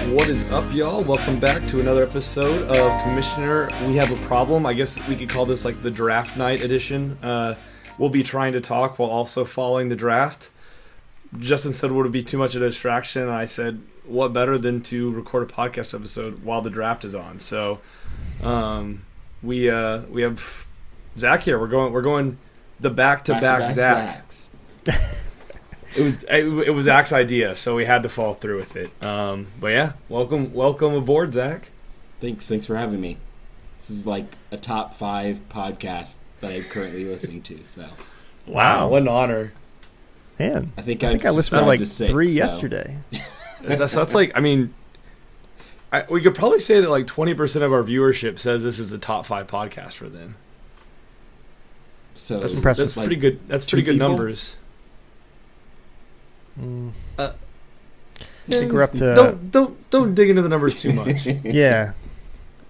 What is up, y'all? Welcome back to another episode of Commissioner. We have a problem. I guess we could call this like the draft night edition. We'll be trying to talk while also following the draft. Justin said would it be too much of a distraction, and I said, what better than to record a podcast episode while the draft is on? So, we have Zack here. We're going the back-to-back Zacks. It was Zach's idea, so we had to follow through with it. But yeah, welcome aboard, Zack. Thanks for having me. This is like a top 5 podcast that I'm currently listening to. So, wow, what an honor, man! I think I listened to like 3 yesterday. That's like, I mean, we could probably say that like 20% of our viewership says this is the top 5 podcast for them. So that's impressive. That's pretty good. That's pretty good numbers. I think we're up to. Don't dig into the numbers too much. Yeah,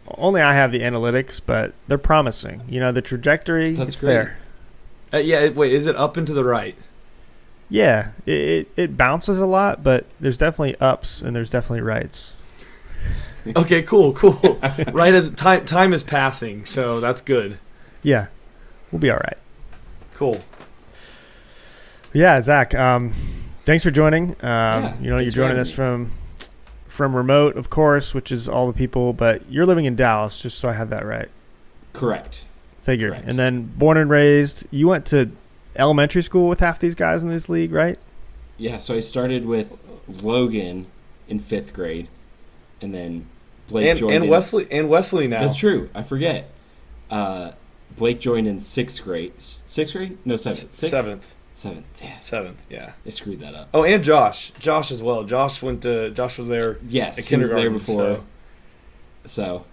only I have the analytics, but they're promising. You know, the trajectory. That's it's great. There. Yeah. Wait, is it up and to the right? Yeah, it bounces a lot, but there's definitely ups and there's definitely rights. Okay, cool. Right, as time is passing, so that's good. Yeah, we'll be all right. Cool. Yeah, Zach. Thanks for joining. You're joining us from remote, of course, which is all the people, but you're living in Dallas, just so I have that right. Correct. Figured. Correct. And then born and raised, you went to elementary school with half these guys in this league, right? Yeah, so I started with Logan in 5th grade, and then Blake joined and Wesley now. That's true. I forget. Blake joined in 6th grade. 6th grade? No, 7th. 7th. 7th. Yeah. 7th. Yeah. I screwed that up. Oh, and Josh as well. Josh was there. Yes, at he was kindergarten, there before. So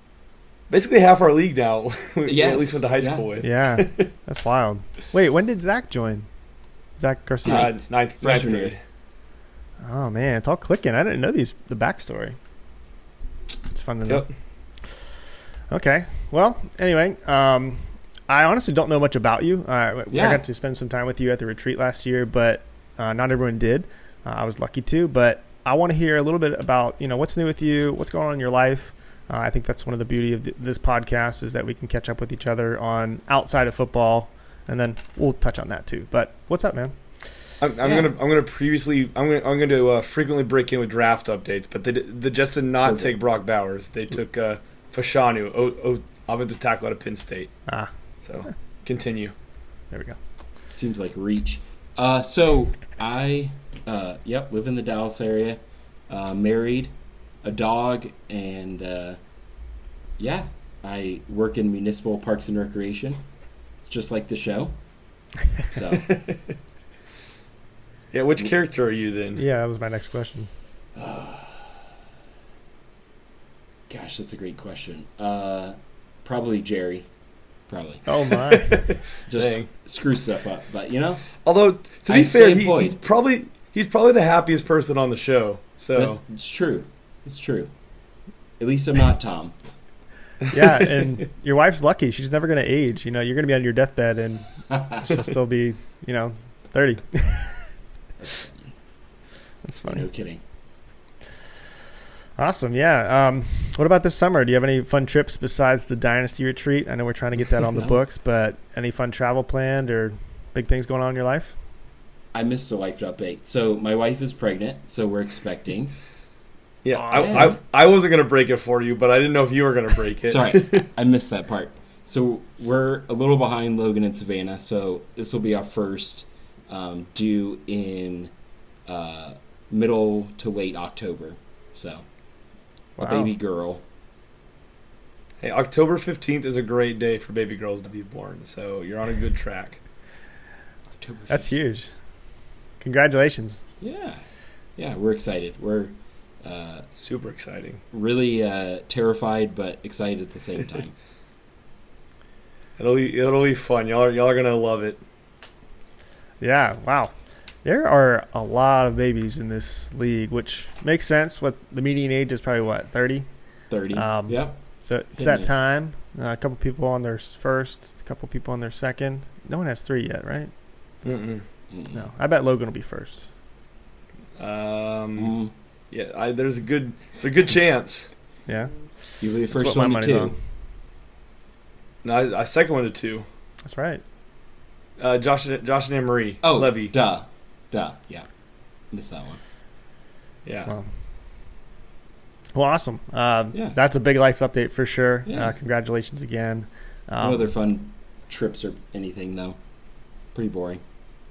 basically half our league now. We yes. at least went to high school with. Yeah, that's wild. Wait, when did Zach join? Zach Garcia? Ninth grade. Oh man, it's all clicking. I didn't know the backstory. It's fun to know. Yep. Okay. Well, anyway, I honestly don't know much about you. I got to spend some time with you at the retreat last year, but not everyone did. I was lucky to, but I want to hear a little bit about what's new with you, what's going on in your life. I think that's one of the beauty of this podcast is that we can catch up with each other on outside of football, and then we'll touch on that too. But what's up, man? I'm gonna frequently break in with draft updates, but they just did not take Brock Bowers. They took Fashanu, offensive tackle out of Penn State. So continue. There we go. Seems like reach. So I live in the Dallas area, married, a dog, and I work in municipal parks and recreation. It's just like the show. So yeah, which character are you then? Yeah, that was my next question. Gosh, that's a great question. Probably Jerry. Probably. Oh my! Just screw stuff up, but Although to be fair, he's probably the happiest person on the show. So it's true. It's true. At least I'm not Tom. Yeah, and your wife's lucky. She's never going to age. You're going to be on your deathbed, and she'll still be, 30. That's funny. No kidding. Awesome. Yeah. What about this summer? Do you have any fun trips besides the Dynasty Retreat? I know we're trying to get that on the books, but any fun travel planned or big things going on in your life? I missed a life update. So my wife is pregnant, so we're expecting. Yeah, awesome. I wasn't going to break it for you, but I didn't know if you were going to break it. Sorry, I missed that part. So we're a little behind Logan and Savannah, so this will be our first due in middle to late October. So a baby girl. Hey, October 15th is a great day for baby girls to be born, so you're on a good track. October 15th. That's huge. Congratulations. Yeah, we're excited. We're super exciting. Really terrified, but excited at the same time. It'll be fun. Y'all are gonna love it. Yeah. Wow. There are a lot of babies in this league, which makes sense. What the median age is probably what 30. 30. Yeah. So it's that time. A couple people on their first, a couple people on their second. No one has 3 yet, right? Mm-mm. No. I bet Logan will be first. Yeah, there's a good chance. Yeah. You leave That's first what my one to money's 2. on. No, I second one to 2. That's right. Josh and Anne Marie. Oh, Levy. Duh. Yeah. Missed that one. Yeah. Well, awesome. Yeah. That's a big life update for sure. Yeah. Congratulations again. No other fun trips or anything, though. Pretty boring.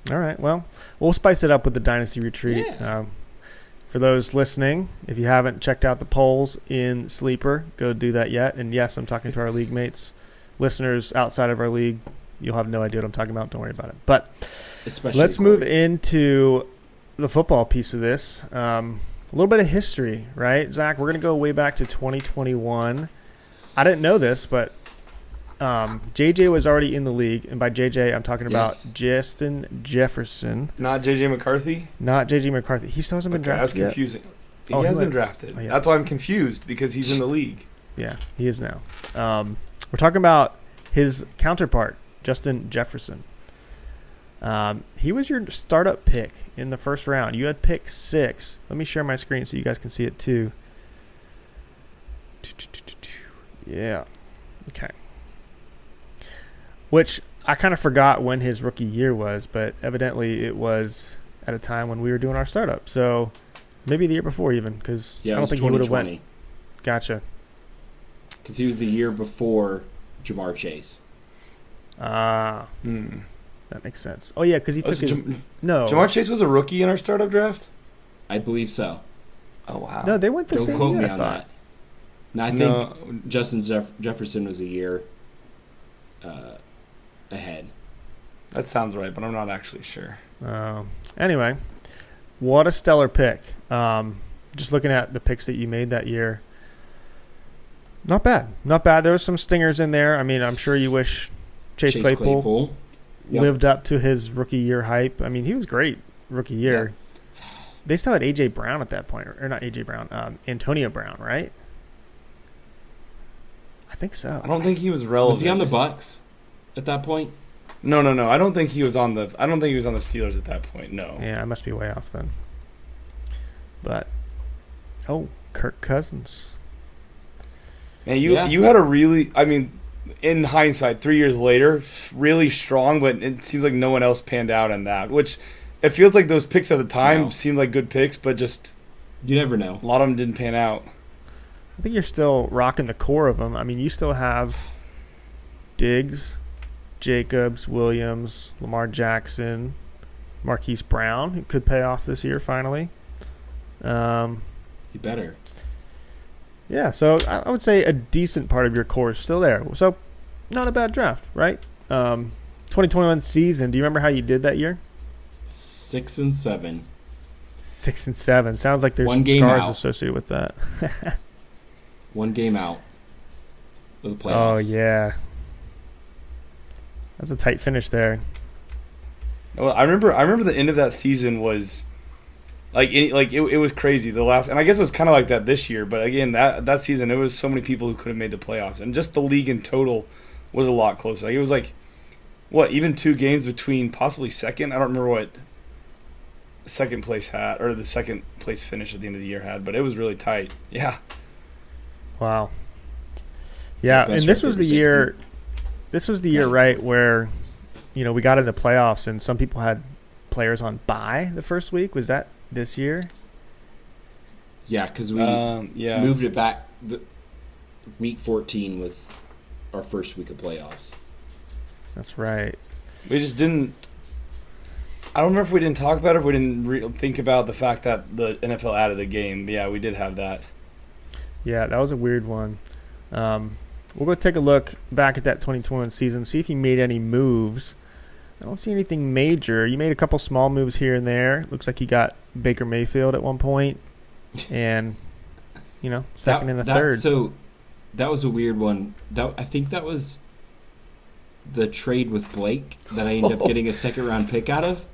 All right. Well, we'll spice it up with the Dynasty Retreat. Yeah. For those listening, if you haven't checked out the polls in Sleeper, go do that yet. And yes, I'm talking to our league mates. Listeners outside of our league, you'll have no idea what I'm talking about. Don't worry about it. But Especially let's move into the football piece of this. A little bit of history, right? Zach, we're going to go way back to 2021. I didn't know this, but JJ was already in the league. And by JJ, I'm talking about Justin Jefferson. Not JJ McCarthy? Not JJ McCarthy. He still hasn't been drafted That's confusing. yet. He has been drafted. Oh, yeah. That's why I'm confused, because he's in the league. Yeah, he is now. We're talking about his counterpart, Justin Jefferson. He was your startup pick in the first round. You had pick 6. Let me share my screen so you guys can see it too. Yeah. Okay. Which I kind of forgot when his rookie year was, but evidently it was at a time when we were doing our startup. So maybe the year before even, because I don't think he would have went. Gotcha. Because he was the year before Jamar Chase. That makes sense. Oh yeah, because he took his no. Jamar Chase was a rookie in our startup draft? I believe so. Oh wow. No, they went the Don't same quote year, me I on thought. that. No, I think Justin Jefferson was a year ahead. That sounds right, but I'm not actually sure. Anyway, what a stellar pick. Just looking at the picks that you made that year. Not bad. Not bad. There was some stingers in there. I mean, I'm sure you wish Chase Claypool lived up to his rookie year hype. I mean, he was great rookie year. Yeah. They still had A.J. Brown at that point. Or not A.J. Brown. Antonio Brown, right? I think so. I don't think he was relevant. Was he on the Bucks at that point? No. I don't think he was on the Steelers at that point. No. Yeah, I must be way off then. But Kirk Cousins. And you had a really, I mean, in hindsight, 3 years later, really strong, but it seems like no one else panned out in that. Which it feels like those picks at the time seemed like good picks, but just you never know. A lot of them didn't pan out. I think you're still rocking the core of them. I mean, you still have Diggs, Jacobs, Williams, Lamar Jackson, Marquise Brown, who could pay off this year finally. You better. Yeah, so I would say a decent part of your core is still there. So not a bad draft, right? 2021 season, do you remember how you did that year? 6-7. 6-7. Sounds like there's One some game scars out. associated with that. One game out of the playoffs. Oh, yeah. That's a tight finish there. Well, I remember the end of that season was it was crazy. The last, and I guess it was kind of like that this year. But again, that season, there was so many people who could have made the playoffs, and just the league in total was a lot closer. Like, it was like, what, even 2 games between possibly second. I don't remember what second place had, or the second place finish at the end of the year had, but it was really tight. Yeah. Wow. Yeah, and this was the year. This was the year, right, where we got into playoffs, and some people had players on bye the first week. Was that this year? Yeah, because we moved it back. Week 14 was our first week of playoffs. That's right. We just didn't. I don't remember if we didn't talk about it, if we didn't think about the fact that the NFL added a game. Yeah, we did have that. Yeah, that was a weird one. We'll go take a look back at that 2021 season, see if he made any moves. I don't see anything major. You made a couple small moves here and there. Looks like he got Baker Mayfield at one point, and second and a third. So that was a weird one. I think that was the trade with Blake that I ended up getting a second round pick out of.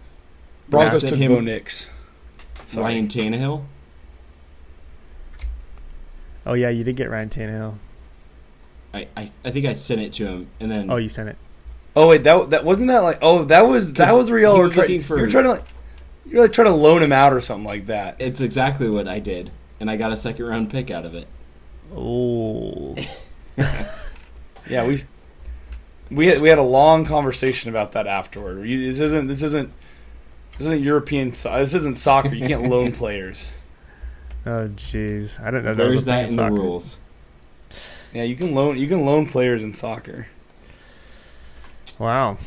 Broncos took Bo Nix. Ryan Tannehill. Oh yeah, you did get Ryan Tannehill. I think I sent it to him, and then you sent it. Oh wait, that wasn't that like that was where y'all were looking for. You were trying to You're like trying to loan him out or something like that. It's exactly what I did, and I got a second-round pick out of it. Oh. Yeah, we had a long conversation about that afterward. This isn't European. This isn't soccer. You can't loan players. Oh, jeez. I didn't know there was Where's a thing that in soccer. the rules? Yeah, you can loan players in soccer. Wow.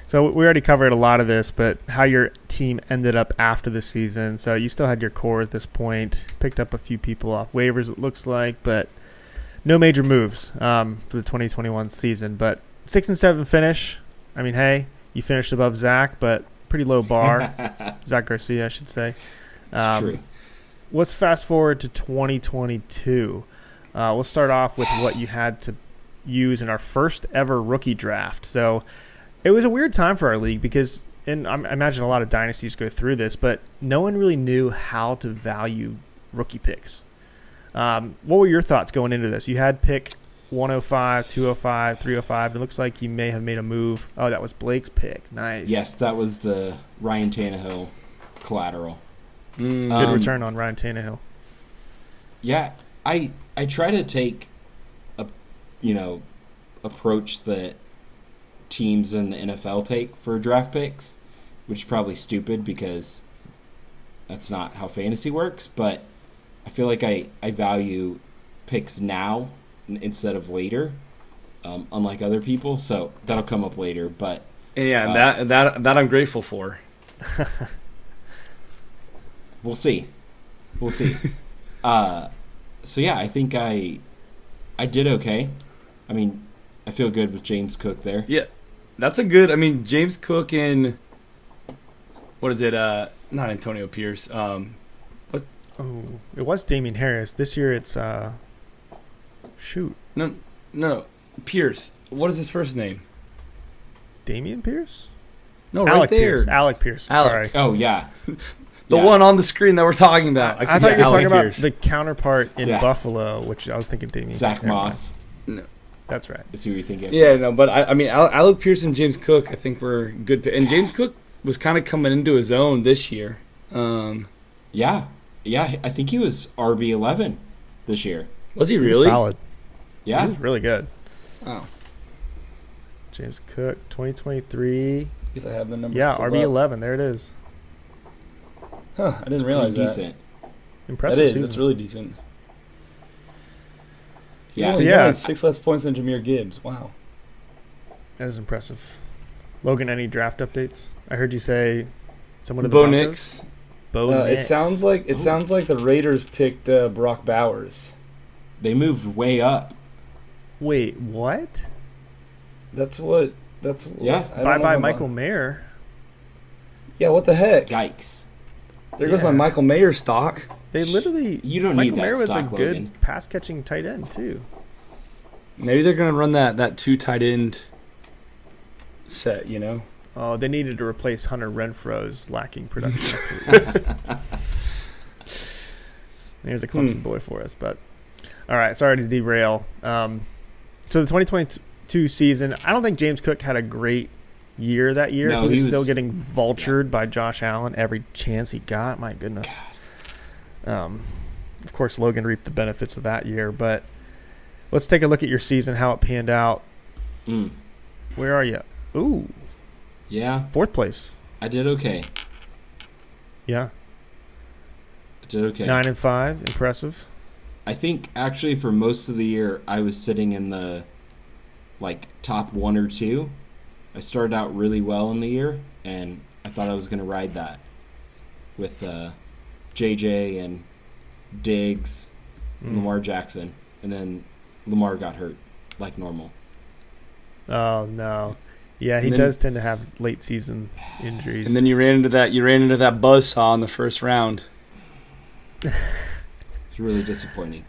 So we already covered a lot of this, but how your team ended up after the season. So you still had your core at this point, picked up a few people off waivers, it looks like, but no major moves for the 2021 season. But 6-7 finish. I mean, hey, you finished above Zack, but pretty low bar. Zack Garcia, I should say. It's true. Let's fast forward to 2022. We'll start off with what you had to use in our first ever rookie draft. So it was a weird time for our league because, and I imagine a lot of dynasties go through this, but no one really knew how to value rookie picks. What were your thoughts going into this? You had pick 105, 205, 305. It looks like you may have made a move. Oh, that was Blake's pick. Nice. Yes, that was the Ryan Tannehill collateral. Good return on Ryan Tannehill. Yeah, I try to take a approach that teams in the NFL take for draft picks, which is probably stupid because that's not how fantasy works, but I feel like I value picks now instead of later, unlike other people, so that'll come up later, but yeah, that I'm grateful for. We'll see. So yeah, I think I did okay. I mean, I feel good with James Cook there. Yeah, that's a good. I mean, James Cook and what is it? Not Antonio Pierce. What? Oh, it was Damian Harris. This year it's No, Pierce. What is his first name? Damian Pierce? No, Alec right there. Pierce. Alec Pierce. Alec. Sorry. Oh yeah, The one on the screen that we're talking about. I thought you were talking about Pierce. the counterpart in Yeah. Buffalo, which I was thinking Damian. Zach Never mind. Moss. No. That's right. Is who you're thinking of. Yeah, no, but I mean, Alec Pierce and James Cook, I think were good. And James Cook was kind of coming into his own this year. Yeah, I think he was RB11 this year. Was he He was really? solid. He Yeah, was really good. Oh, James Cook, 2023. guess I have the number. Yeah, pulled up. RB11. There it is. Huh, I didn't it's realize pretty that. decent. Impressive That is. season. That's really decent. Yeah, So He yeah. had 6 less points than Jahmyr Gibbs. Wow. That is impressive. Logan, any draft updates? I heard you say someone of the Bo Broncos? Nix. Bo It Nix. sounds like the Raiders picked Brock Bowers. they moved way up. Wait, what? That's what. Yeah. I don't know Bye-bye about- Michael Mayer. Yeah, what the heck? Yikes! There goes Yeah. my Michael Mayer stock. They literally... You don't Michael need that Mayer was stock, a good Logan. pass-catching tight end, too. Maybe they're gonna run that 2 tight end set. You know. Oh, they needed to replace Hunter Renfro's lacking production. There's a Clemson boy for us, but all right. Sorry to derail. So the 2022 season, I don't think James Cook had a great year that year. No, he was he still was- getting vultured by Josh Allen every chance he got. My goodness. Of course, Logan reaped the benefits of that year, but let's take a look at your season, how it panned out. Mm. Where are you? Ooh, Yeah, 4th place. I did okay. Yeah, I did okay. 9-5, impressive. I think actually for most of the year I was sitting in the top 1 or 2. I started out really well in the year, and I thought I was going to ride that with JJ and Diggs and Lamar Jackson, and then Lamar got hurt like normal. Oh no, yeah, he And then- does tend to have late season injuries. And then you ran into that buzzsaw in the first round. It's really disappointing.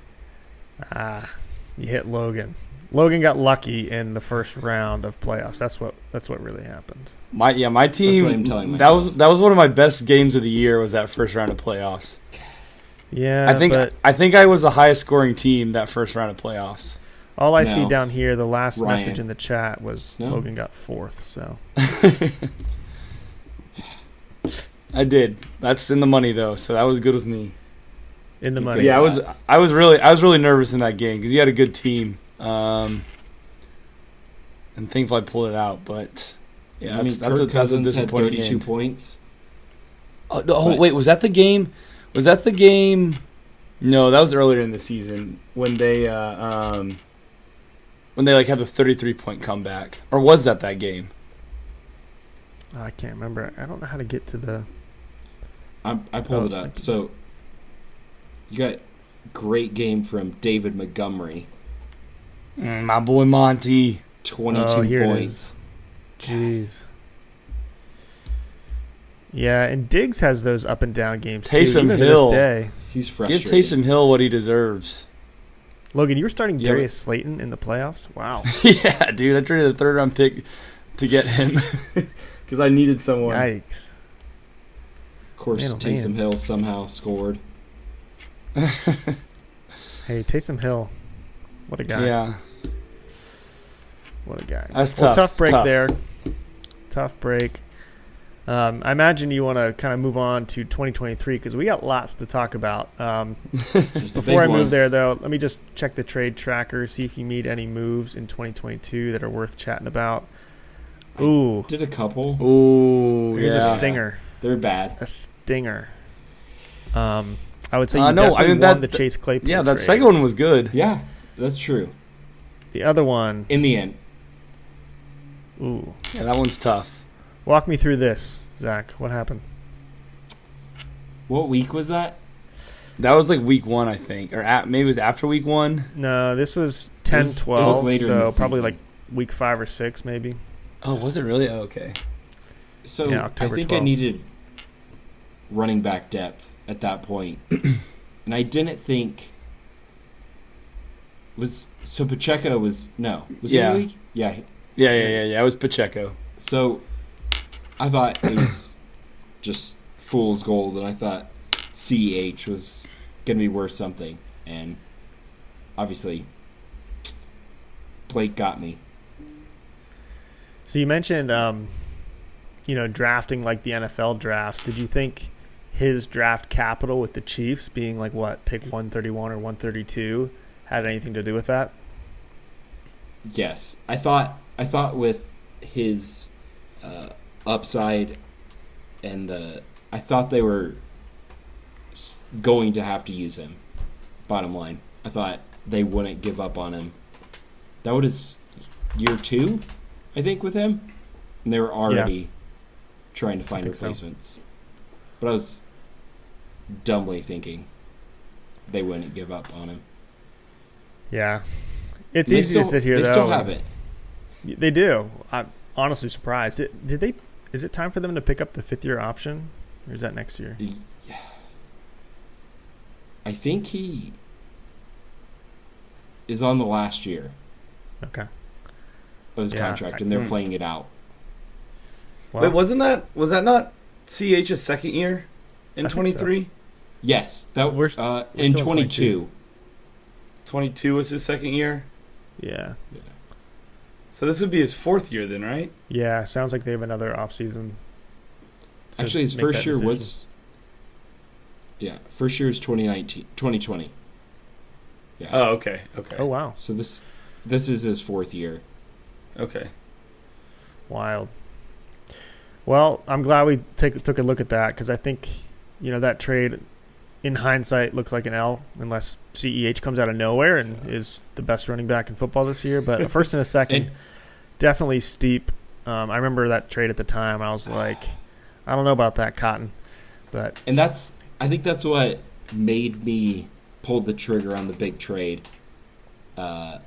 You hit Logan. Logan got lucky in the first round of playoffs. That's what really happened. My team. That's what I'm telling that myself. was one of my best games of the year. Was that first round of playoffs? Yeah, I think I was the highest scoring team that first round of playoffs. all I see No. down here, the last Ryan. message in the chat was No. Logan got 4th. So I did. That's in the money though, so that was good with me. In the money. Yeah, I was really nervous in that game because you had a good team, and thankfully I pulled it out. But yeah, Kirk Cousins had 32 game. points. Wait, was that the game? Was that the game? No, that was earlier in the season when they had the 33-point comeback, or was that game? I can't remember. I don't know how to get to the. I pulled it up. So you got great game from David Montgomery. My boy Monty. 22 points. Jeez. Yeah, and Diggs has those up and down games Taysom too. Even Hill. To this day. He's frustrated. Give Taysom Hill what he deserves. Logan, you were starting Darius Slayton in the playoffs? Wow. Yeah, dude. I traded a third-round pick to get him because I needed someone. Yikes. Of course, Taysom Hill somehow scored. Hey, Taysom Hill. What a guy. Yeah. What a guy. That's tough. Tough break there. Tough break. I imagine you want to kind of move on to 2023 because we got lots to talk about. Before I move there, though, let me just check the trade tracker, see if you need any moves in 2022 that are worth chatting about. Ooh. I did a couple. Ooh, Here's a stinger. They're bad. A stinger. I would say you definitely won the Chase Claypool Yeah, that trade. second one was good. Yeah, that's true. The other one. In the end. Ooh. Yeah, that one's tough. Walk me through this, Zach. What happened? What week was that? That was like week 1, I think. Or maybe it was after week 1. No, this was 10, 12. It was later in the probably season. like week 5 or 6 maybe. Oh, was it really? Oh, okay. So Yeah, I October think 12th. I needed running back depth at that point. And I didn't think... Pacheco was... No. Was he in the league? Yeah. Yeah. It was Pacheco. So I thought it was just fool's gold, and I thought CEH was going to be worth something. And obviously, Blake got me. So you mentioned, drafting like the NFL drafts. Did you think his draft capital with the Chiefs being like pick 131 or 132 had anything to do with that? Yes, I thought with his upside and I thought they were going to have to use him. Bottom line, I thought they wouldn't give up on him. That was year 2, I think, with him, and they were already trying to find replacements. So. But I was dumbly thinking they wouldn't give up on him. Yeah, it's easy to sit here. They still have it. They do. I'm honestly surprised. Did they? Is it time for them to pick up the 5th-year option, or is that next year? Yeah. I think he is on the last year. Okay. Of his contract, and they're playing it out. Well, wait, was that not CH's second year in 23? So. Yes, that we're in 22. 22 was his second year. Yeah. So this would be his 4th year then, right? Yeah, sounds like they have another offseason. Actually, his first year was... Yeah, first year is 2020. Yeah. Oh, okay. Oh, wow. So this is his 4th year. Okay. Wild. Well, I'm glad we took a look at that because I think, that trade, in hindsight, looks like an L unless CEH comes out of nowhere and is the best running back in football this year. But a first and a second, definitely steep. I remember that trade at the time. I was like, I don't know about that, Cotton. But I think that's what made me pull the trigger on the big trade right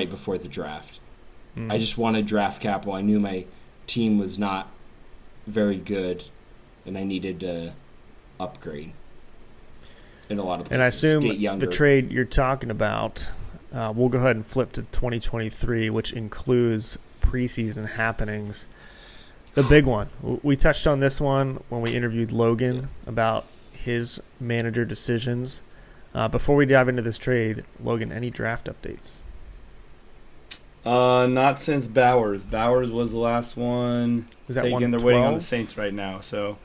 before the draft. I just wanted draft capital. I knew my team was not very good, and I needed to upgrade in a lot of places. And I assume get younger. the trade you're talking about, we'll go ahead and flip to 2023, which includes preseason happenings. The big one. We touched on this one when we interviewed Logan about his manager decisions. Before we dive into this trade, Logan, any draft updates? Not since Bowers. Bowers was the last one Was that taken. 112? They're waiting on the Saints right now. So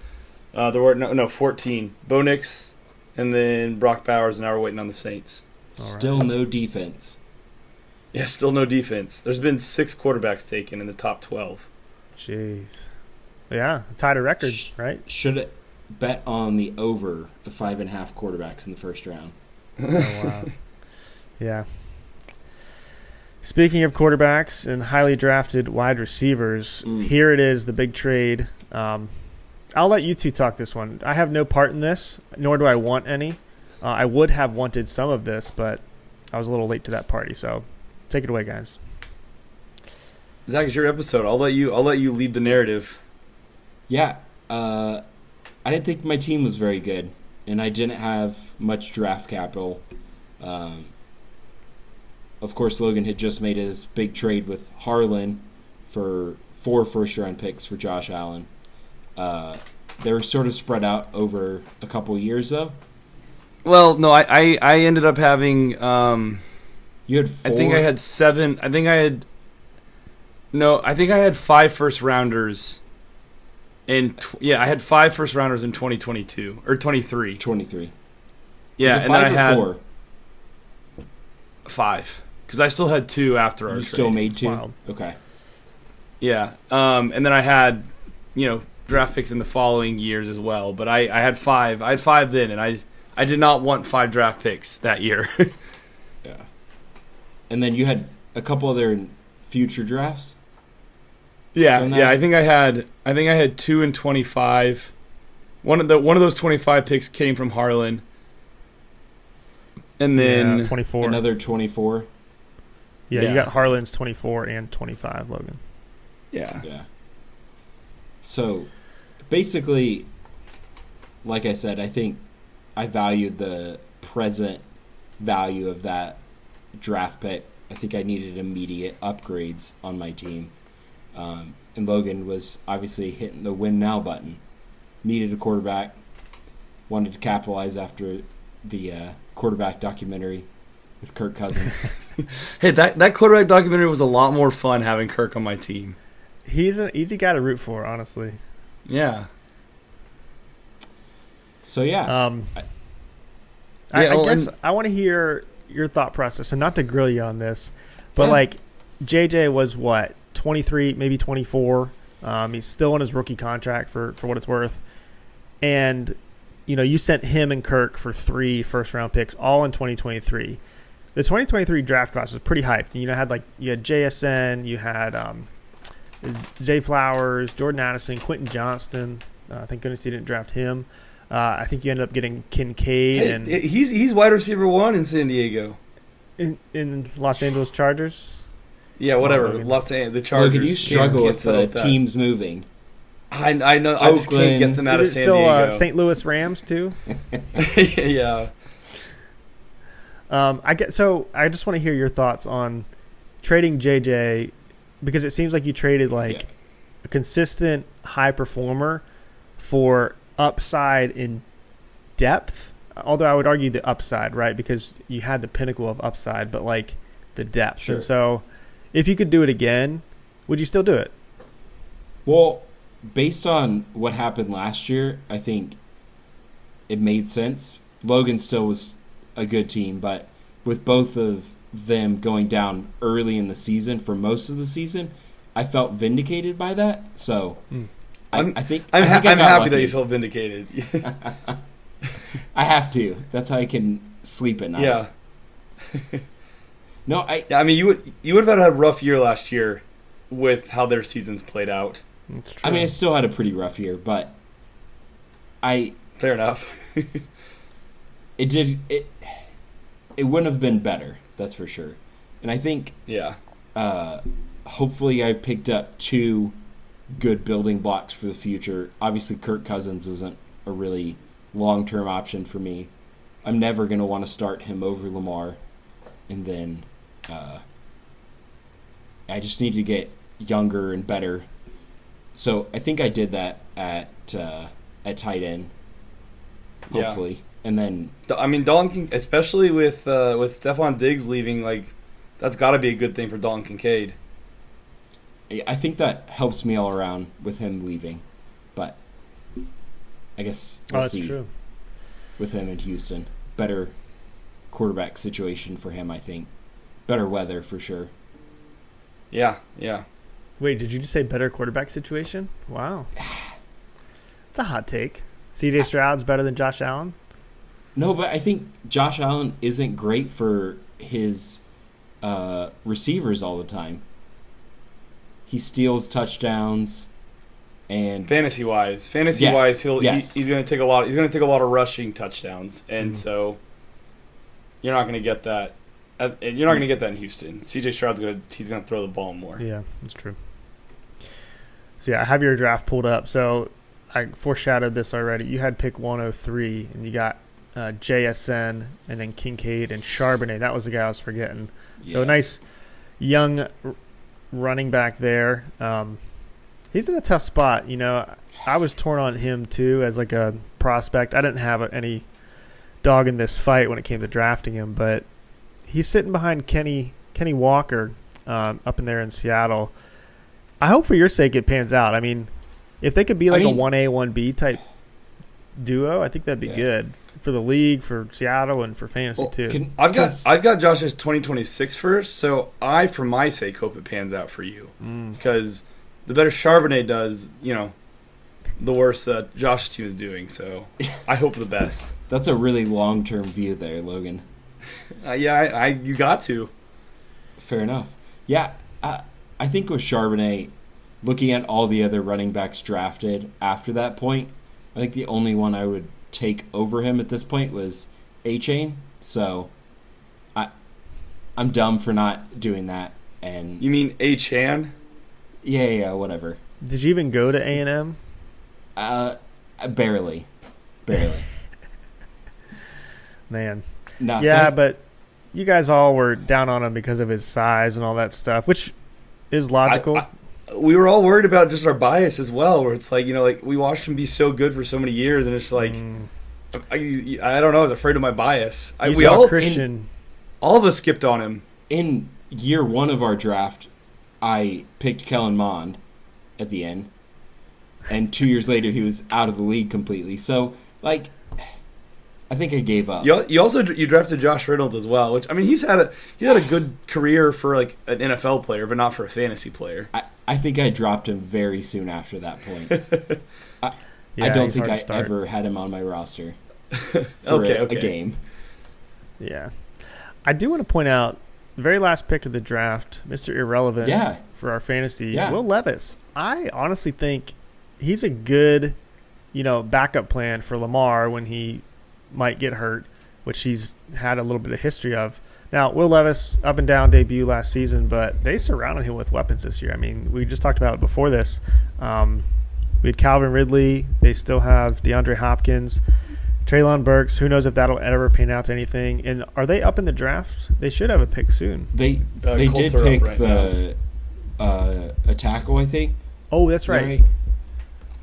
there were 14. Bo Nix and then Brock Bowers, and now we're waiting on the Saints. Still no defense. Yeah, still no defense. There's been 6 quarterbacks taken in the top 12. Jeez. Yeah, tied a record, right? Should it bet on the over of 5.5 quarterbacks in the first round? Oh, wow. Yeah. Speaking of quarterbacks and highly drafted wide receivers, here it is, the big trade. I'll let you two talk this one. I have no part in this, nor do I want any. I would have wanted some of this, but I was a little late to that party. So, take it away, guys. Zach, it's your episode. I'll let you lead the narrative. Yeah, I didn't think my team was very good, and I didn't have much draft capital. Of course, Logan had just made his big trade with Harlan for 4 first-round picks for Josh Allen. They were sort of spread out over a couple years, though. Well, no, I ended up having. You had 4. I think I had 7. I think I had 5 first rounders. I had 5 first rounders in 2022 or 23. 23. Yeah, and then I had 4. 5 because I still had 2 after our trade. You still made 2. Wow. Okay. Yeah, and then I had draft picks in the following years as well. But I had 5. I had 5 then, and I did not want 5 draft picks that year. Yeah. And then you had a couple other future drafts? Yeah. I think I had 2 and 25. One of those 25 picks came from Harlan. And then 24. Another 24. Yeah, you got Harlan's 24 and 25, Logan. Yeah. So, basically, like I said, I think I valued the present value of that draft pick. I think I needed immediate upgrades on my team. And Logan was obviously hitting the win now button. Needed a quarterback. Wanted to capitalize after the quarterback documentary with Kirk Cousins. Hey, that quarterback documentary was a lot more fun having Kirk on my team. He's an easy guy to root for, honestly. Yeah. So, yeah. I guess I want to hear your thought process, and not to grill you on this, but JJ was what, 23, maybe 24. He's still on his rookie contract for what it's worth. And, you sent him and Kirk for 3 first-round picks, all in 2023. The 2023 draft class was pretty hyped. You had JSN, you had Zay Flowers, Jordan Addison, Quentin Johnston. Thank goodness you didn't draft him. I think you ended up getting Kincaid. Hey, and he's wide receiver 1 in San Diego. In Los Angeles Chargers? Yeah, whatever. The Chargers. Logan, you struggle with the teams moving. I know. I just can't get them out of San Diego. St. Louis Rams too. Yeah. I just want to hear your thoughts on trading JJ, because it seems like you traded a consistent high performer for upside in depth. Although I would argue the upside, right? Because you had the pinnacle of upside, but the depth. Sure. And so, if you could do it again, would you still do it? Well, based on what happened last year, I think it made sense. Logan still was a good team, but with both of them going down early in the season for most of the season, I felt vindicated by that. So I'm happy that you feel vindicated. I have to. That's how I can sleep at night. Yeah. No, I mean, you would have had a rough year last year with how their seasons played out. That's true. I mean, I still had a pretty rough year, but fair enough. It wouldn't have been better, that's for sure. And I think hopefully I picked up 2 good building blocks for the future. Obviously, Kirk Cousins wasn't a really long-term option for me. I'm never going to want to start him over Lamar. And then I just need to get younger and better. So I think I did that at tight end, hopefully. Yeah. And then I mean, Dalton, especially with Stephon Diggs leaving, that's got to be a good thing for Dalton Kincaid. I think that helps me all around with him leaving, but I guess we'll that's see true. with him in Houston. Better quarterback situation for him, I think. Better weather for sure. Yeah. Wait, did you just say better quarterback situation? Wow. It's a hot take. C.J. Stroud's better than Josh Allen? No, but I think Josh Allen isn't great for his receivers all the time. He steals touchdowns, and Fantasy wise, he's going to take a lot. He's going to take a lot of rushing touchdowns, and so you're not going to get that. And you're not going to get that in Houston. C.J. Stroud's going to throw the ball more. Yeah, that's true. So yeah, I have your draft pulled up. So I foreshadowed this already. You had pick 103, and you got JSN, and then Kincaid and Charbonnet. That was the guy I was forgetting. yeah. So a nice young running back there. He's in a tough spot. You know, I was torn on him too as like a prospect. I didn't have any dog in this fight when it came to drafting him, but he's sitting behind Kenny Walker up in there in Seattle. I hope for your sake it pans out. I mean, if they could be like a 1A, 1B type duo, I think that'd be good for the league, for Seattle, and for fantasy too. I've got Josh's 2026 first, so I, for my sake, hope it pans out for you. Because the better Charbonnet does, the worse Josh's team is doing. So I hope the best. That's a really long-term view there, Logan. You got to. Fair enough. Yeah, I think with Charbonnet, looking at all the other running backs drafted after that point, I think the only one I would take over him at this point was A-Chain. So I'm dumb for not doing that. And you mean A-Chan? Yeah, whatever. Did you even go to A&M? Barely. Man. No, yeah, but you guys all were down on him because of his size and all that stuff, which is logical. We were all worried about just our bias as well, where it's like, we watched him be so good for so many years, and it's like, I don't know, I was afraid of my bias. Christian. All of us skipped on him. In year one of our draft, I picked Kellen Mond at the end, and 2 years later he was out of the league completely. So, I think I gave up. You drafted Josh Reynolds as well, which he's had a good career for an NFL player, but not for a fantasy player. I think I dropped him very soon after that point. I don't think I ever had him on my roster for a game. Yeah, I do want to point out the very last pick of the draft, Mr. Irrelevant for our fantasy, Will Levis. I honestly think he's a good, backup plan for Lamar when he might get hurt, which he's had a little bit of history of. Now, Will Levis, up and down debut last season, but they surrounded him with weapons this year. I mean, we just talked about it before this. We had Calvin Ridley. They still have DeAndre Hopkins, Treylon Burks. Who knows if that'll ever pan out to anything. And are they up in the draft? They should have a pick soon. They did pick a tackle, I think. Oh, that's right.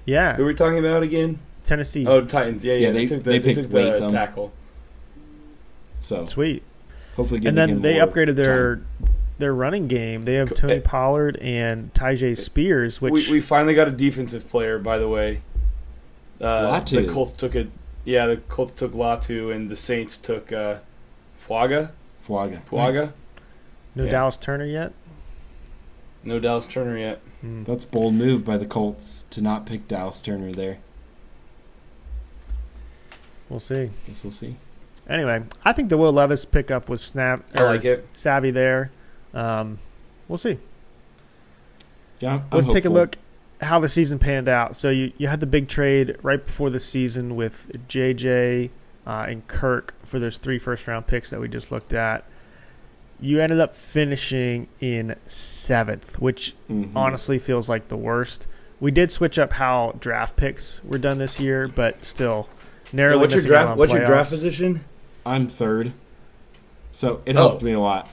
Yeah. Who are we talking about again? Tennessee. Oh, Titans. Yeah. They took picked the tackle. So sweet. Hopefully, and then they upgraded their running game. They have Tony Pollard and Tyjae Spears, which we finally got a defensive player. By the way, Latu. The Colts took it. Yeah, the Colts took Latu, and the Saints took Fuaga. Nice. No Dallas Turner yet. No Dallas Turner yet. That's a bold move by the Colts to not pick Dallas Turner there. We'll see. Guess we'll see. Anyway, I think the Will Levis pickup was I like it. Savvy there. We'll see. Yeah, let's take a look how the season panned out. So you had the big trade right before the season with JJ and Kirk for those 3 first-round picks that we just looked at. You ended up finishing in 7th, which honestly feels like the worst. We did switch up how draft picks were done this year, but still narrowly what's missing out on What's your playoffs. draft position? I'm 3rd, so it helped me a lot.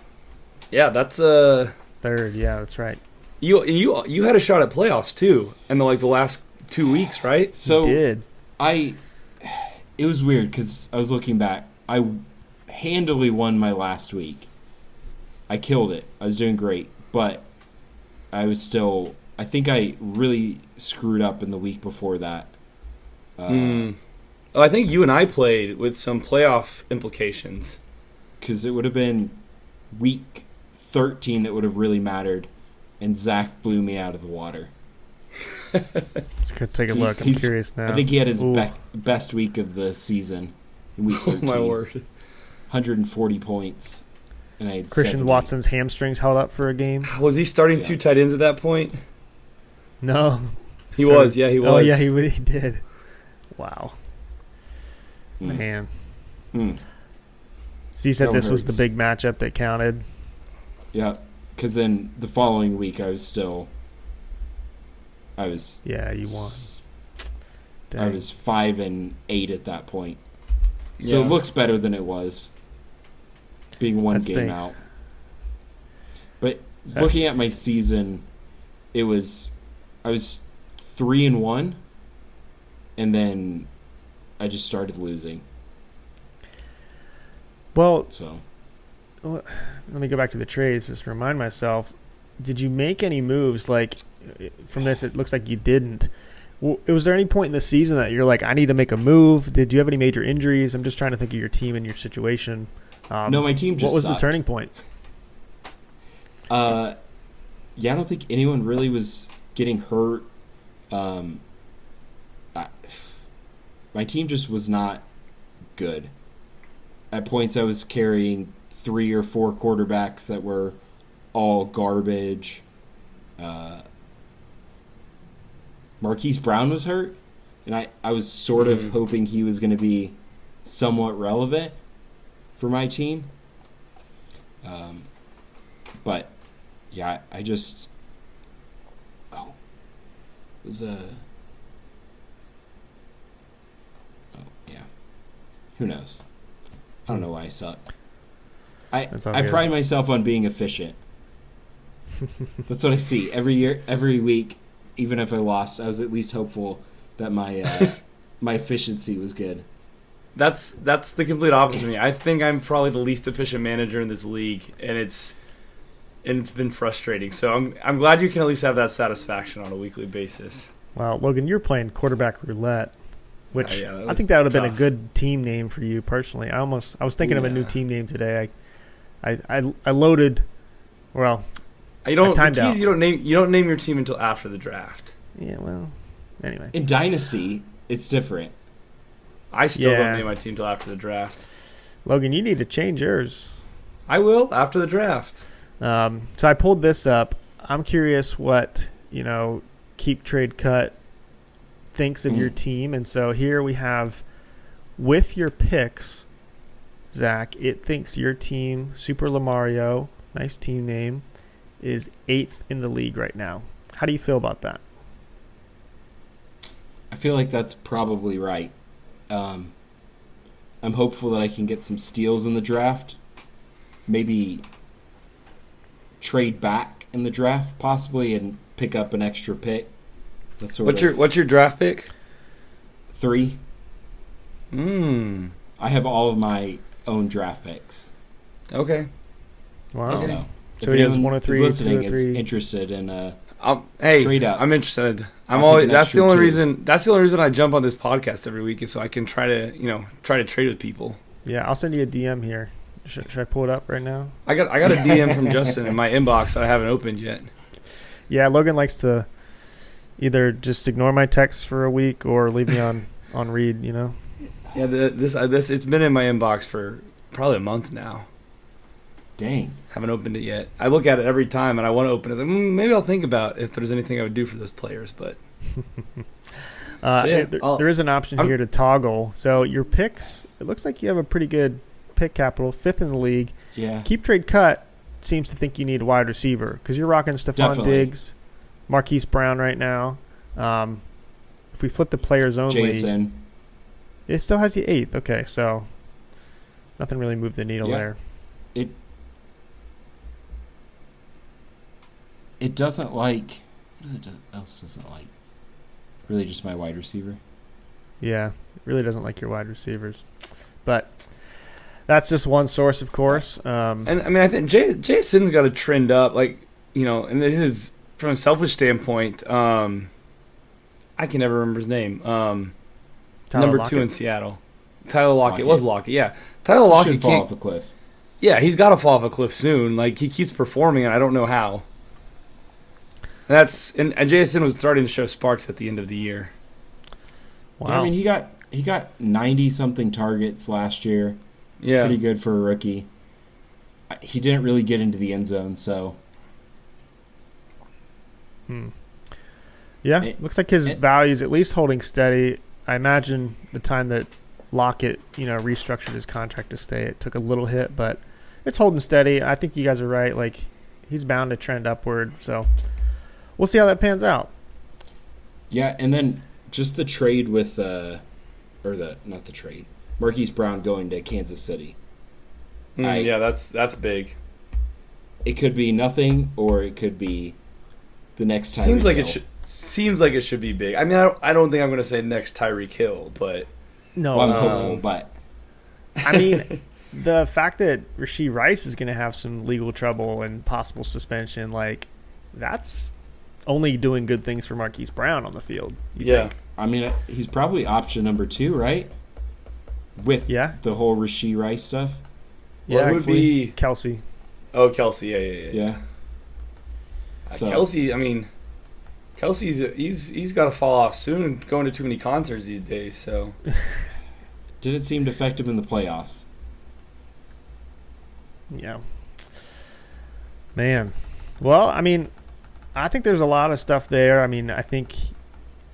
Yeah, that's 3rd. Yeah, that's right. You had a shot at playoffs too, in the last 2 weeks, right? So you did. It was weird because I was looking back. I handily won my last week, I killed it. I was doing great, but I think I really screwed up in the week before that. Oh, I think you and I played with some playoff implications. Because it would have been week 13 that would have really mattered, and Zack blew me out of the water. Let's go take a look. I'm curious now. I think he had his best week of the season in week 13. Oh, my word. 140 points. And I had Christian 70. Watson's hamstrings held up for a game. Was he starting 2 tight ends at that point? No. He was. Yeah, he was. Oh, yeah, he did. Wow. Man. So you said this was the big matchup that counted? Yeah, because then the following week I was yeah, you won. I was 5-8 at that point. So it looks better than it was, being one game out. But looking at my season, I was 3-1, and then I just started losing. Well, so let me go back to the trades just to remind myself. Did you make any moves? Like, from this, it looks like you didn't. Was there any point in the season that you're like, I need to make a move? Did you have any major injuries? I'm just trying to think of your team and your situation. No, my team just What was sucked. the turning point? I don't think anyone really was getting hurt. My team just was not good. At points, I was carrying 3 or 4 quarterbacks that were all garbage. Marquise Brown was hurt, and I was sort of hoping he was going to be somewhat relevant for my team. But, yeah, I just... Oh. It was a... Oh, yeah. Who knows? I don't know why I suck. I pride myself on being efficient. That's what I see every week. Even if I lost, I was at least hopeful that my my efficiency was good. That's the complete opposite of me. I think I'm probably the least efficient manager in this league, and it's been frustrating. So I'm glad you can at least have that satisfaction on a weekly basis. Wow, Logan, you're playing quarterback roulette, which I think that would have been a good team name for you personally. I was thinking of a new team name today. I loaded. Well, you don't name your team until after the draft. Yeah, well, anyway. In Dynasty, it's different. I still don't name my team until after the draft. Logan, you need to change yours. I will after the draft. So I pulled this up. I'm curious what Keep Trade Cut thinks of your team, and so here we have, with your picks, Zach, it thinks your team, Super Lamario, nice team name, is 8th in the league right now. How do you feel about that? I feel like that's probably right. I'm hopeful that I can get some steals in the draft. Maybe trade back in the draft, possibly, and pick up an extra pick. What's your draft pick? 3. I have all of my own draft picks. Okay. Wow. So he has 103, listening 203. is interested in trade up. I'm interested. That's the only reason I jump on this podcast every week is so I can try to trade with people. Yeah, I'll send you a DM here. Should I pull it up right now? I got a DM from Justin in my inbox that I haven't opened yet. Yeah, Logan likes to either just ignore my texts for a week or leave me on read, Yeah, this it's been in my inbox for probably a month now. Dang. Haven't opened it yet. I look at it every time, and I want to open it. It's like, maybe I'll think about if there's anything I would do for those players. But there is an option here to toggle. So your picks, it looks like you have a pretty good pick capital, 5th in the league. Yeah. Keep Trade Cut seems to think you need a wide receiver because you're rocking Stephon Diggs, Marquise Brown right now. If we flip the players only, Jason. It still has you 8th. Okay, so nothing really moved the needle there. It doesn't like. What else doesn't like? Really, just my wide receiver. Yeah, it really doesn't like your wide receivers, but That's just one source, of course. And I mean, I think Jason's got to trend up, like, you know, and this is from a selfish standpoint. I can never remember his name. Number Lockett. 2 in Seattle, Tyler Lockett. It was Lockett, yeah. Tyler Lockett should fall off a cliff. Yeah, he's got to fall off a cliff soon. Like, he keeps performing, and I don't know how. And Jason was starting to show sparks at the end of the year. Wow. Yeah, I mean, he got 90-something targets last year. It's pretty good for a rookie. He didn't really get into the end zone, so. Yeah, looks like his value is at least holding steady. I imagine the time that Lockett, restructured his contract to stay, it took a little hit, but it's holding steady. I think you guys are right. Like, he's bound to trend upward, so we'll see how that pans out. Yeah, and then just the trade with not the trade. Marquise Brown going to Kansas City. Yeah, that's big. It could be nothing, or it could be the next time. Seems like it should be big. I mean, I don't think I'm going to say next Tyreek Hill, but no, well, I'm hopeful. But I mean, the fact that Rashee Rice is going to have some legal trouble and possible suspension, like, that's only doing good things for Marquise Brown on the field. Yeah, think? I mean, he's probably option number 2, right? With the whole Rashee Rice stuff. Yeah, it would be Kelce. Oh, Kelce, yeah. So, Kelce, I mean, he's got to fall off soon. Going to too many concerts these days, so. Didn't seem to affect him in the playoffs. Yeah. Man. Well, I mean, I think there's a lot of stuff there. I mean, I think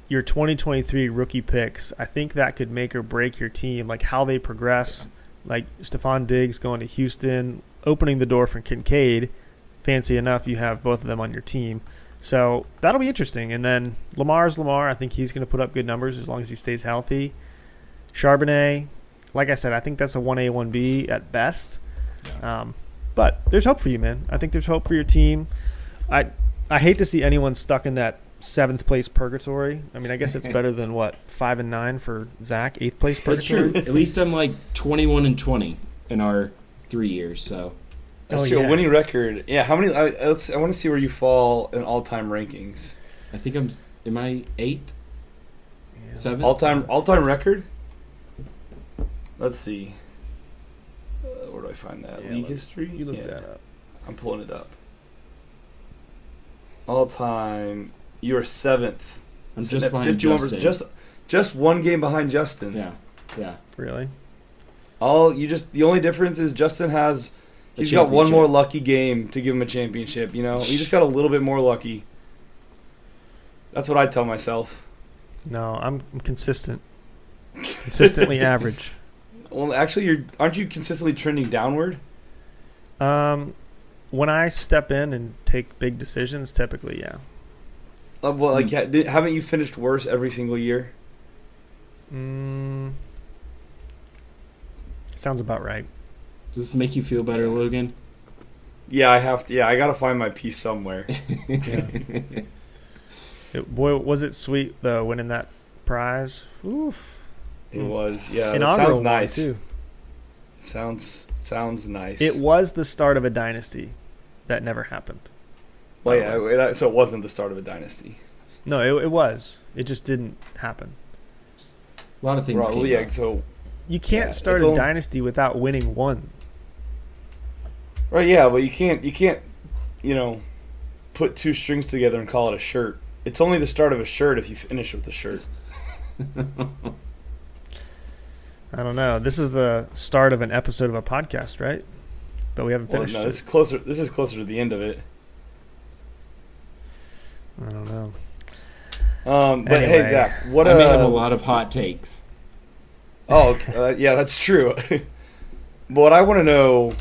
your 2023 rookie picks, I think that could make or break your team, like how they progress. Like Stephon Diggs going to Houston, opening the door for Kincaid. Fancy enough, you have both of them on your team. So that'll be interesting. And then Lamar's Lamar. I think he's going to put up good numbers as long as he stays healthy. Charbonnet, like I said, I think that's a 1A, 1B at best. Yeah. But there's hope for you, man. I think there's hope for your team. I hate to see anyone stuck in that 7th place purgatory. I mean, I guess it's better than 5 and 9 for Zack, 8th place purgatory. That's true. At least I'm like 21-20 in our 3 years. So that's true. A winning record. Yeah. How many? I want to see where you fall in all-time rankings. I think Am I 8th? Yeah. 7th? All-time record. Let's see. Where do I find that? Yeah, League history. You look that up. I'm pulling it up. All-time. You are 7th. I'm just behind Justin. Just one game behind Justin. Yeah. Really? The only difference is Justin he's got one more lucky game to give him a championship, you just got a little bit more lucky. That's what I tell myself. No, I'm consistent. Consistently average. Well, actually, aren't you consistently trending downward? When I step in and take big decisions, typically, yeah. Haven't you finished worse every single year? Sounds about right. Does this make you feel better, Logan? Yeah, I have to. Yeah, I got to find my piece somewhere. Yeah. Boy, was it sweet, though, winning that prize. Oof. It was, yeah. It sounds nice. Too. Sounds nice. It was the start of a dynasty that never happened. Well, yeah, so it wasn't the start of a dynasty. No, it was. It just didn't happen. A lot of things came up. So you can't start a dynasty without winning one. Right, yeah, but you can't, put two strings together and call it a shirt. It's only the start of a shirt if you finish with the shirt. I don't know. This is the start of an episode of a podcast, right? But we haven't finished. No, this is closer to the end of it. I don't know. But anyway. Hey, Zach, I may have a lot of hot takes. Oh, okay. Yeah, that's true. But what I want to know,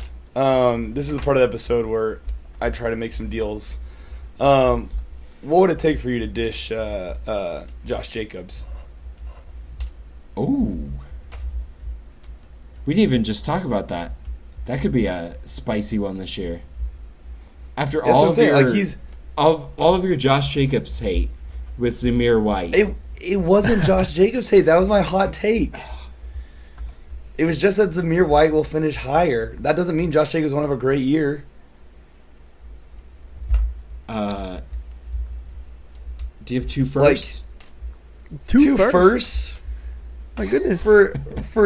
this is the part of the episode where I try to make some deals. What would it take for you to dish Josh Jacobs? Oh. We didn't even just talk about that. That could be a spicy one this year. After all of your Josh Jacobs hate with Zamir White. It wasn't Josh Jacobs hate. That was my hot take. It was just that Zamir White will finish higher. That doesn't mean Josh Jacobs won't have a great year. Do you have two firsts? Like, two firsts? My goodness. For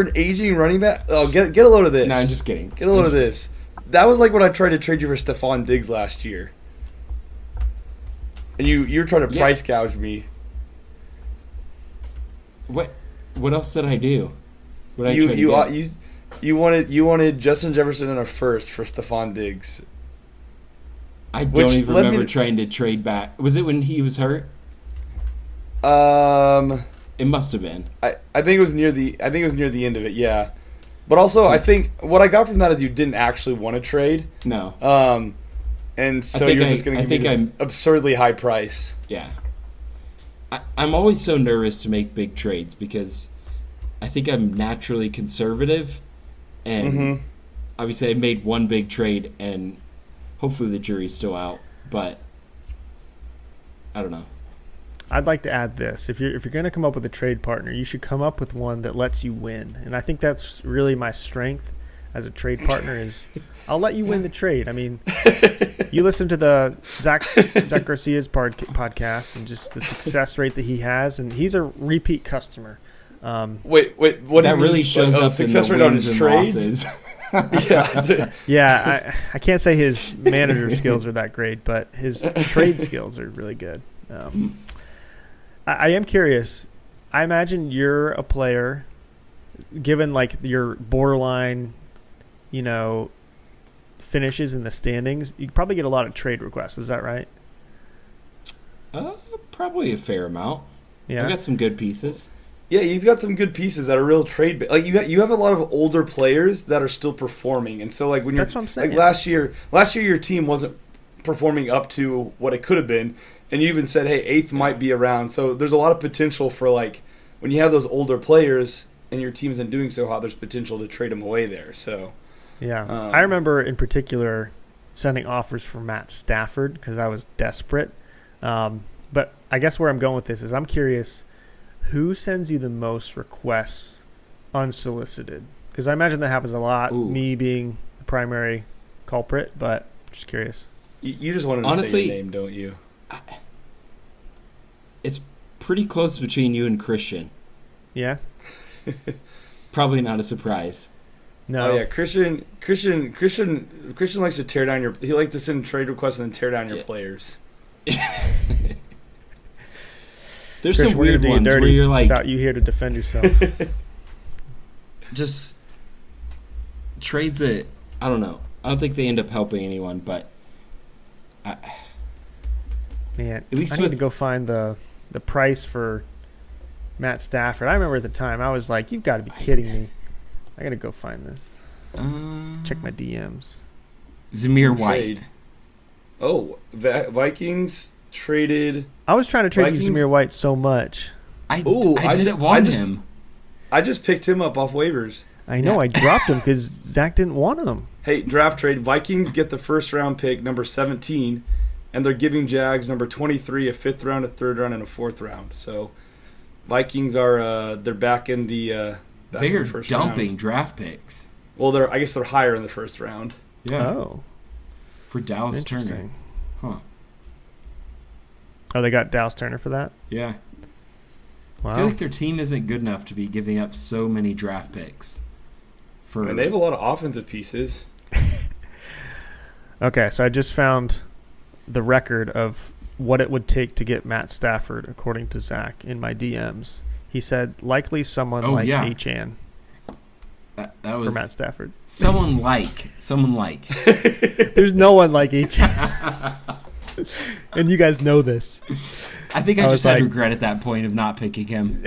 an aging running back? Oh, get a load of this. No, I'm just kidding. Get a load of this. That was like when I tried to trade you for Stephon Diggs last year. And you were trying to price gouge me. What else did I do? What did I try to get? You wanted Justin Jefferson in a first for Stephon Diggs. I don't even remember trying to trade back. Was it when he was hurt? It must have been. I think it was near the end of it, yeah. But also I think what I got from that is you didn't actually want to trade. No. And so you're just going to give me this absurdly high price. Yeah. I'm always so nervous to make big trades because I think I'm naturally conservative, and obviously I made one big trade, and hopefully the jury's still out, but I don't know. I'd like to add this. If you're going to come up with a trade partner, you should come up with one that lets you win. And I think that's really my strength as a trade partner is I'll let you win the trade. I mean, you listen to the Zack Garcia's podcast and just the success rate that he has, and he's a repeat customer. Wait, what that really shows up success in the rate on his trades? Yeah, I can't say his manager skills are that great, but his trade skills are really good. I am curious. I imagine you're a player, given like your borderline, finishes in the standings, you probably get a lot of trade requests. Is that right? Probably a fair amount. Yeah, I got some good pieces. Yeah, he's got some good pieces that are real trade. Like you have a lot of older players that are still performing, and so like when you're that's what I'm saying. Like last year your team wasn't performing up to what it could have been, and you even said, hey, eighth might be around. So there's a lot of potential for like when you have those older players and your team isn't doing so hot, there's potential to trade them away there. So. Yeah, I remember in particular sending offers for Matt Stafford because I was desperate. But I guess where I'm going with this is I'm curious, who sends you the most requests unsolicited? Because I imagine that happens a lot, me being the primary culprit, but just curious. You just wanted to say your name, don't you? It's pretty close between you and Christian. Yeah? Probably not a surprise. No. Oh yeah, Christian likes to tear down he likes to send trade requests and then tear down your players. There's some weird ones where you're like, without you here to defend yourself. Just trades it. I don't know. I don't think they end up helping anyone, but man, at least I need to go find the price for Matt Stafford. I remember at the time I was like, you've got to be kidding me. I gotta go find this. Check my DMs. Zamir White. Oh, Vikings traded. I was trying to trade you Zamir White so much. I didn't want him. I just picked him up off waivers. I know. I dropped him because Zack didn't want him. Hey, draft trade. Vikings get the first round pick, number 17, and they're giving Jags number 23, a fifth round, a third round, and a fourth round. So Vikings are they're back in the. They're dumping draft picks. Well, I guess they're higher in the first round. Yeah. Oh. For Dallas Turner. Huh. Oh, they got Dallas Turner for that? Yeah. Wow. I feel like their team isn't good enough to be giving up so many draft picks. And they have a lot of offensive pieces. Okay, so I just found the record of what it would take to get Matt Stafford, according to Zack, in my DMs. He said, likely someone H.N. That was for Matt Stafford. Someone like. There's no one like H.N. And you guys know this. I think I just had regret at that point of not picking him.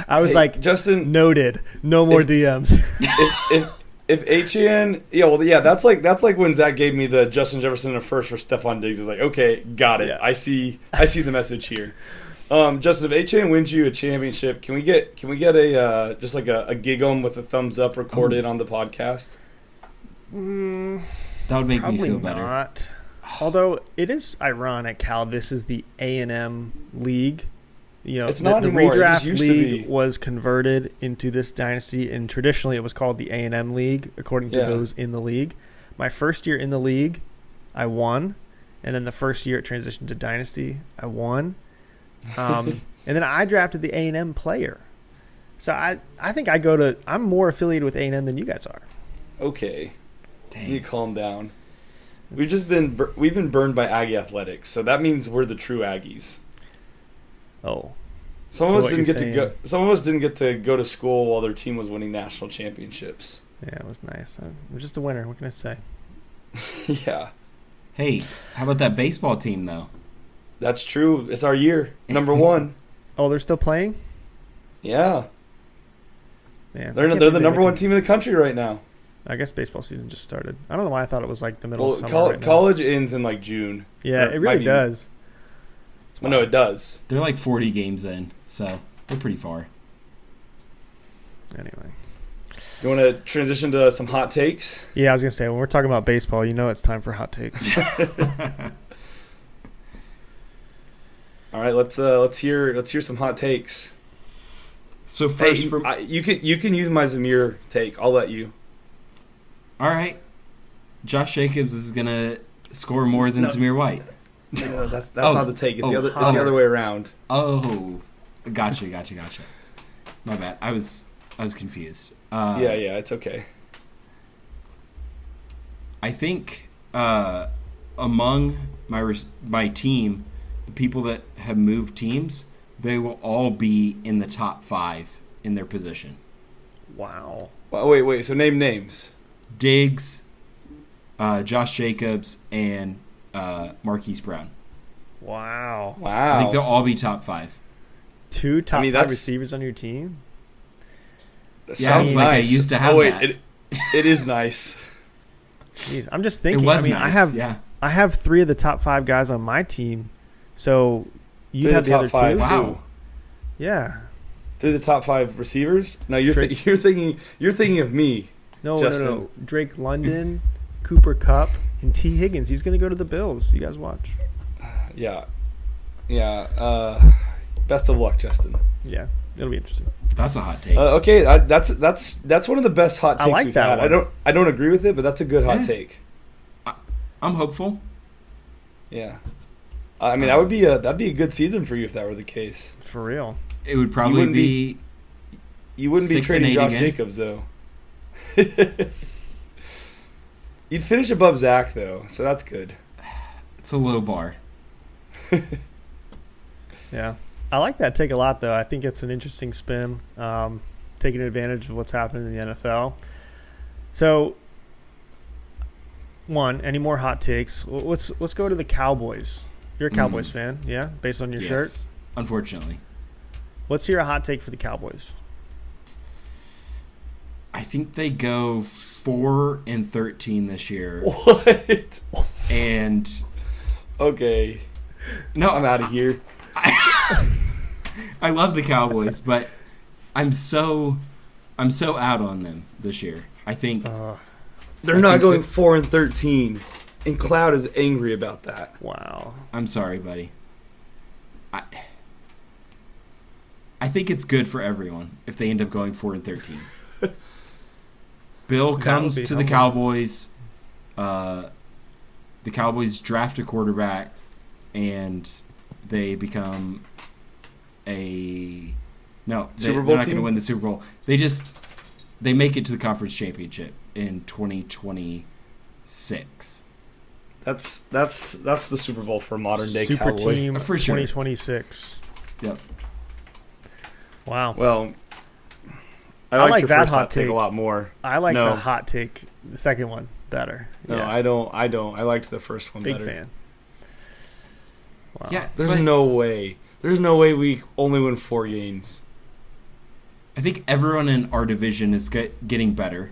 I was Justin, noted. No more DMs. If H.N. That's like when Zack gave me the Justin Jefferson in a first for Stephon Diggs. It's like, okay, got it. Yeah. I see the message here. Justin, if H.N. wins you a championship, can we get a just like a gig on with a thumbs up recorded on the podcast? That would make me feel better. Although it is ironic how this is the A&M league. It's not the anymore. It just redraft used to league be. was converted into this dynasty, and traditionally it was called the A&M League, according to those in the league. My first year in the league, I won, and then the first year it transitioned to dynasty, I won, and then I drafted the A&M player. So I think I'm more affiliated with A&M than you guys are. Okay. Dang. You calm down. We've been burned by Aggie athletics, so that means we're the true Aggies. Oh. Some of us didn't get to go to school while their team was winning national championships. Yeah, it was nice. I'm just a winner. What can I say? Yeah. Hey, how about that baseball team, though? That's true. It's our year. Number 1. Oh, they're still playing? Yeah. Man, They're the number 1 team in the country right now. I guess baseball season just started. I don't know why I thought it was like the middle of summer right now. College ends in like June. Yeah, it really does. Well, no, it does. They're like 40 games in, so they're pretty far. Anyway. You want to transition to some hot takes? Yeah, I was going to say, when we're talking about baseball, it's time for hot takes. All right, let's hear some hot takes. So first, you can use my Zamir take. I'll let you. All right, Josh Jacobs is gonna score more than Zamir White. No, that's not the take. It's the other way around. Oh, gotcha. My bad. I was confused. Yeah, it's okay. I think among my team, the people that have moved teams, they will all be in the top 5 in their position. Wow. Wait. So name names. Diggs, Josh Jacobs, and Marquise Brown. Wow. I think they'll all be top 5. 2 top 5 receivers on your team? Sounds like nice. I used to have that. It is nice. Jeez, I'm just thinking. It was nice. I have 3 of the top 5 guys on my team, so you have the other 2. Wow. Yeah. 3 of the top 5 receivers? No, you're thinking of me. No. Drake London, Cooper Kupp, and T. Higgins. He's going to go to the Bills. You guys watch. Yeah. Best of luck, Justin. Yeah, it'll be interesting. That's a hot take. Okay, that's one of the best hot takes we've had. I don't agree with it, but that's a good hot take. I'm hopeful. Yeah. I mean, that'd be a good season for you if that were the case. For real. It would probably be. You wouldn't be trading Josh Jacobs though. You'd finish above Zack though, so that's good. It's a low bar. Yeah. I like that take a lot, though. I think it's an interesting spin, taking advantage of what's happening in the NFL. So, any more hot takes? Let's go to the Cowboys. You're a Cowboys fan, yeah, based on your shirt? Unfortunately. Let's hear a hot take for the Cowboys. I think they go 4-13 this year. What? And okay. No, I'm out of here. I love the Cowboys, but I'm so out on them this year. I think they're not going 4-13, and Cloud is angry about that. Wow. I'm sorry, buddy. I think it's good for everyone if they end up going 4-13. Bill comes to the Cowboys. The Cowboys draft a quarterback, and they become they're not going to win the Super Bowl. They make it to the conference championship in 2026. That's the Super Bowl for modern day Super Cowboy. Team for sure. 2026. Yep. Wow. Well, I like your that hot take a lot more. I like the hot take, the second one, better. No, yeah. I don't. I liked the first one better. Big fan. Wow. Yeah, There's no way we only win 4 games. I think everyone in our division is getting better,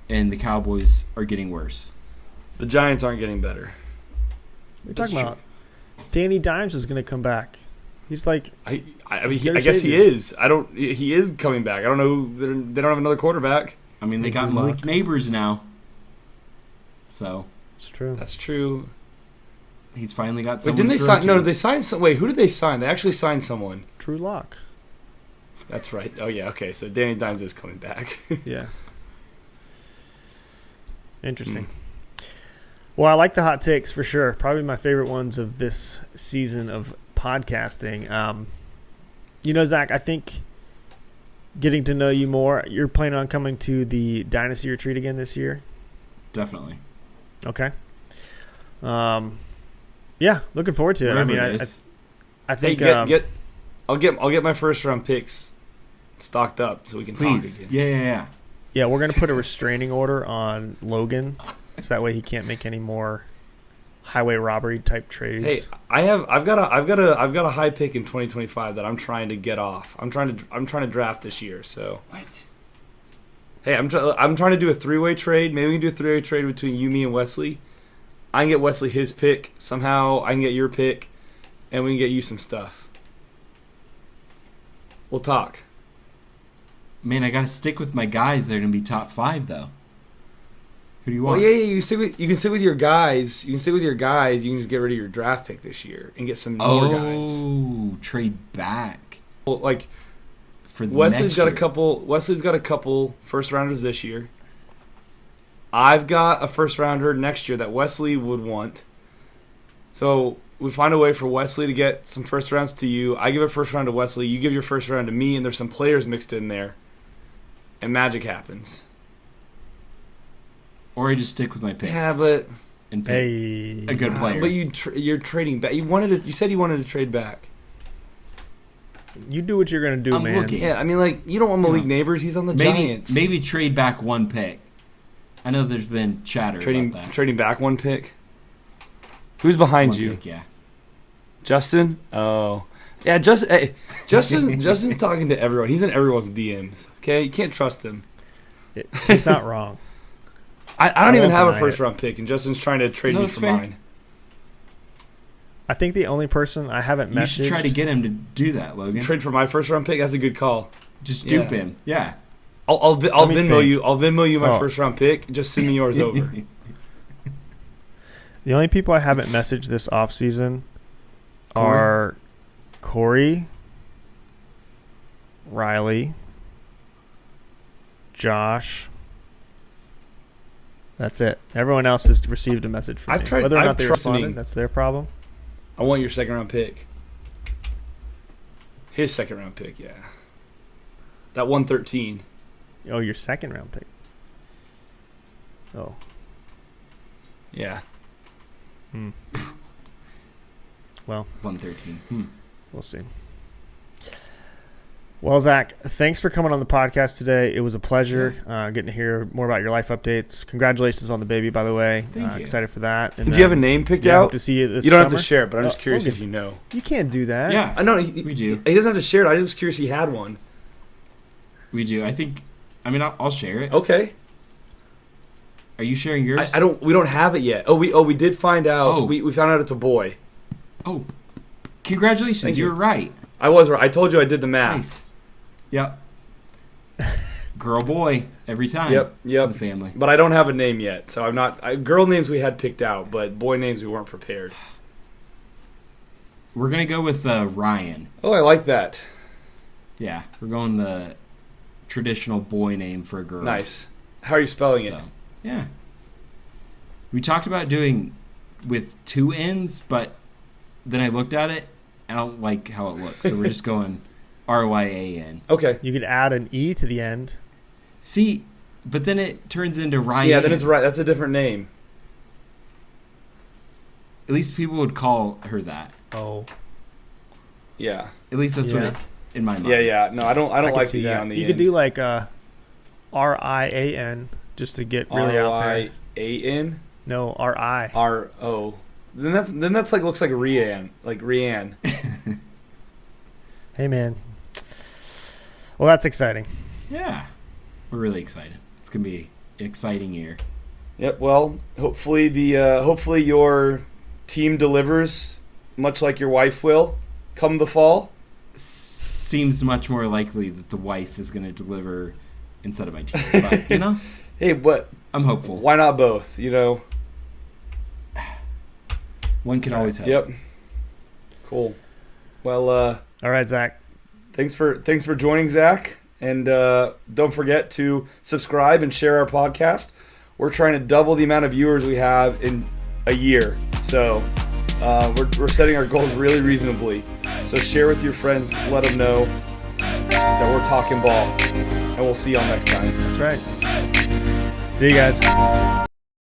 and the Cowboys are getting worse. The Giants aren't getting better. We're talking about Danny Dimes is going to come back. He's like, I guess he is. He is coming back. I don't know. They don't have another quarterback. I mean, they got Malik Neighbors now. So it's true. That's true. He's finally got Wait, someone. didn't they to sign? throw No, to. they signed. Wait, who did they sign? They actually signed someone. Drew Lock. That's right. Oh yeah. Okay. So Danny Dimes is coming back. Yeah. Interesting. Well, I like the hot takes for sure. Probably my favorite ones of this season of podcasting. Zach, I think getting to know you more, you're planning on coming to the Dynasty Retreat again this year? Definitely. Okay. Yeah, looking forward to it. Wherever I mean, it is. I think I'll get my first round picks stocked up so we can Please. talk again. Yeah. yeah, we're gonna put a restraining order on Logan, so that way he can't make any more highway robbery type trades. Hey, I've got a high pick in 2025 that I'm trying to get off. I'm trying to draft this year. So What? hey, I'm trying to do a 3-way trade. Maybe we can do a 3-way trade between you, me, and Wesley. I can get Wesley his pick somehow. I can get your pick, and we can get you some stuff. We'll talk. Man, I got to stick with my guys. They're going to be top 5, though. Who do you Well, want? yeah, you can sit with your guys. You can sit with your guys. You can just get rid of your draft pick this year and get some more guys. Oh, trade back Well, like for the Wesley's next got year. Wesley's got a couple first rounders this year. I've got a first rounder next year that Wesley would want. So we find a way for Wesley to get some first rounds to you. I give a first round to Wesley. You give your first round to me, and there's some players mixed in there, and magic happens. Or I just stick with my pick. Yeah, but and pick Hey, a good player. but you're trading back. You said you wanted to trade back. you do what you're gonna do, I'm man. looking. Yeah, I mean, like you don't want Malik Yeah. Neighbors. He's on the maybe Giants. maybe trade back one pick. I know there's been chatter about that. Trading back one pick. Who's behind One you? pick, yeah. Justin? Oh. Yeah, Justin's talking to everyone. He's in everyone's DMs. Okay? You can't trust him. He's not wrong. I don't even won't have a deny first it. round pick, and Justin's trying to trade No, me it's for fair. mine. I think the only person I haven't You should messaged. try to get him to do that, Logan. Trade for my first round pick? That's a good call. Just dupe Yeah. him. Yeah. I'll Let me Venmo think. you. I'll Venmo you my Oh. first round pick. Just send me yours over. The only people I haven't messaged this offseason Corey? are Corey, Riley, Josh. That's it. Everyone else has received a message from I've me. tried- Whether or I've not they trusted responded, me. that's their problem. I want your second round pick. His second round pick, yeah. That 113. Oh, your second round pick. Oh. Yeah. Well, 113. we'll see. Well, Zach, thanks for coming on the podcast today. It was a pleasure getting to hear more about your life updates. Congratulations on the baby, by the way. Thank you. Excited for that. And, Do you have a name picked yeah, out? hope to see you this You don't have summer. to share it, but I'm just Oh, curious okay. if you know. You can't do that. Yeah, I know we do. He doesn't have to share it. I was curious he had one. We do. I'll share it. Okay. Are you sharing yours? I don't. We don't have it yet. We did find out. Oh. We found out it's a boy. Oh, congratulations. Thank You you. were right. I was right. I told you I did the math. Nice. Yep. Girl, boy, every time. Yep. In the family. But I don't have a name yet, so I'm not. Girl names we had picked out, but boy names we weren't prepared. We're going to go with Ryan. Oh, I like that. Yeah, we're going the traditional boy name for a girl. Nice. How are you spelling it? So, yeah. We talked about doing with 2 N's, but then I looked at it, and I don't like how it looks. So we're just going Ryan. Okay. You could add an E to the end. See, but then it turns into Ryan. Yeah, then it's right. That's a different name. At least people would call her that. Oh. Yeah. At least that's what Yeah. it, in my mind. Yeah. No, I don't I could like see the E that. on the You end. could do like RIAN just to get really out there. RYAN? No, RI. RO. Then that's like looks like Rianne, like Rianne. Hey, man. Well, that's exciting. Yeah. We're really excited. It's going to be an exciting year. Yep. Well, hopefully hopefully your team delivers, much like your wife will, come the fall. Seems much more likely that the wife is going to deliver instead of my team. But, you know, Hey, but I'm hopeful. why not both? You know. One can always help. Yep. Cool. Well, all right, Zach. Thanks for joining, Zach. And don't forget to subscribe and share our podcast. We're trying to double the amount of viewers we have in a year. So we're setting our goals really reasonably. So share with your friends. Let them know that we're talking ball. And we'll see y'all next time. That's right. See you guys.